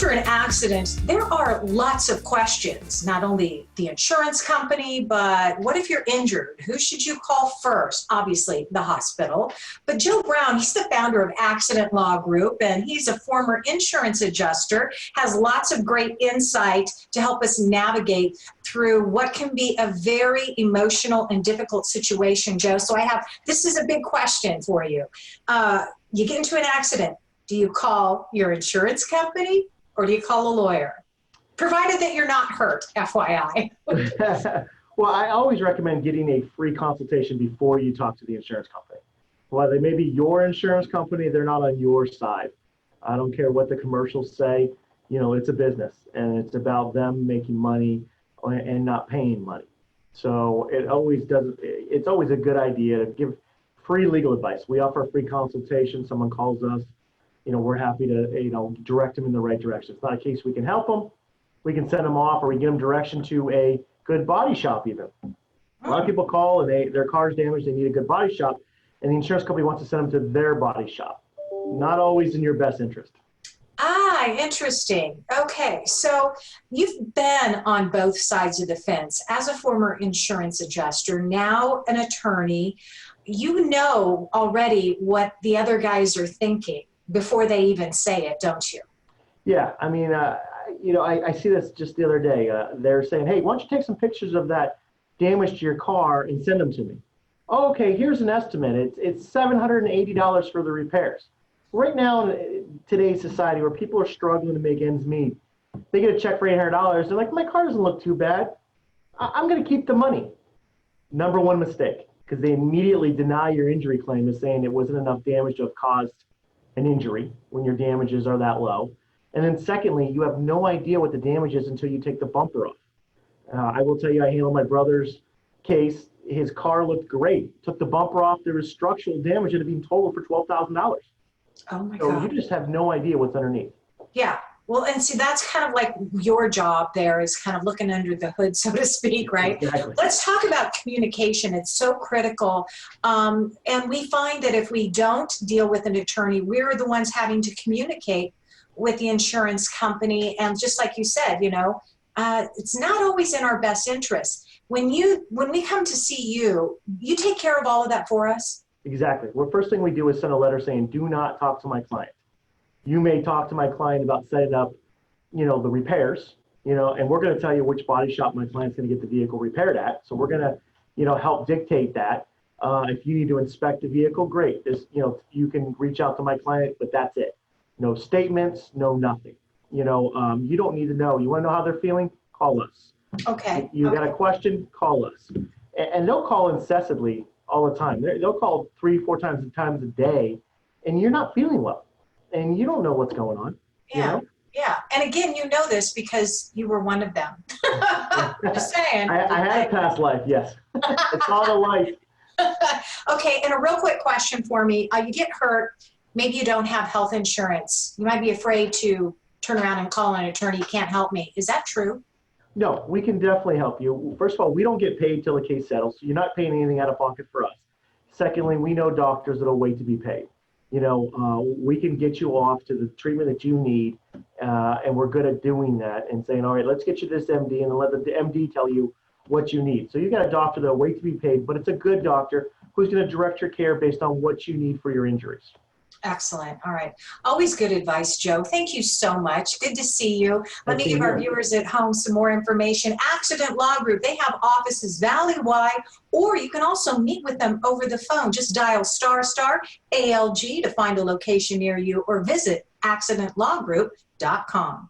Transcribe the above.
After an accident, there are lots of questions, not only the insurance company, but what if you're injured? Who should you call first? Obviously, the hospital. But Joe Brown, he's the founder of Accident Law Group, and he's a former insurance adjuster, has lots of great insight to help us navigate through what can be a very emotional and difficult situation, Joe. So this is a big question for you. You get into an accident. Do you call your insurance company or do you call a lawyer? Provided that you're not hurt, FYI. Well, I always recommend getting a free consultation before you talk to the insurance company. While they may be your insurance company, they're not on your side. I don't care what the commercials say. You know, it's a business and it's about them making money and not paying money. So it's always a good idea to give free legal advice. We offer a free consultation. Someone calls us. You know, we're happy to, direct them in the right direction. It's not a case we can help them. We can send them off, or we get them direction to a good body shop even. A lot of people call and their car's damaged, they need a good body shop, and the insurance company wants to send them to their body shop. Not always in your best interest. Interesting. Okay, so you've been on both sides of the fence. As a former insurance adjuster, now an attorney, you know already what the other guys are thinking before they even say it, don't you? Yeah, I mean, I see this just the other day. They're saying, hey, why don't you take some pictures of that damage to your car and send them to me? Oh, okay, here's an estimate. It's $780 for the repairs. Right now, in today's society where people are struggling to make ends meet, they get a check for $800. They're like, my car doesn't look too bad. I'm going to keep the money. Number one mistake, because they immediately deny your injury claim as saying it wasn't enough damage to have caused an injury when your damages are that low. And then secondly, you have no idea what the damage is until you take the bumper off. I will tell you, I handled my brother's case. His car looked great. Took the bumper off. There was structural damage that had been totaled for $12,000. Oh my So God. you just have no idea what's underneath. Yeah. Well, and see, that's kind of like your job there is kind of looking under the hood, so to speak, right? Exactly. Let's talk about communication. It's so critical. And we find that if we don't deal with an attorney, we're the ones having to communicate with the insurance company. And just like you said, it's not always in our best interest. When we come to see you, you take care of all of that for us? Exactly. Well, first thing we do is send a letter saying, do not talk to my client. You may talk to my client about setting up, the repairs, and we're going to tell you which body shop my client's going to get the vehicle repaired at. So we're going to, help dictate that. If you need to inspect the vehicle, great. You can reach out to my client, but that's it. No statements, no nothing. You don't need to know. You want to know how they're feeling? Call us. Okay. You got a question? Call us. And they'll call incessantly all the time. They'll call 3-4 times a day, and you're not feeling well. And you don't know what's going on. Yeah. Yeah. And again, you know this because you were one of them. Just saying. I had a past life, yes. It's all a life. Okay. And a real quick question for me. You get hurt. Maybe you don't have health insurance. You might be afraid to turn around and call an attorney. You can't help me. Is that true? No, we can definitely help you. First of all, we don't get paid till the case settles. So you're not paying anything out of pocket for us. Secondly, we know doctors that'll wait to be paid. We can get you off to the treatment that you need, and we're good at doing that and saying, all right, let's get you this MD, and then let the MD tell you what you need. So you got a doctor that'll wait to be paid, but it's a good doctor who's going to direct your care based on what you need for your injuries. Excellent. All right. Always good advice, Joe. Thank you so much. Good to see you. Let me give our viewers at home some more information. Accident Law Group, they have offices valley-wide, or you can also meet with them over the phone. Just dial **ALG to find a location near you or visit accidentlawgroup.com.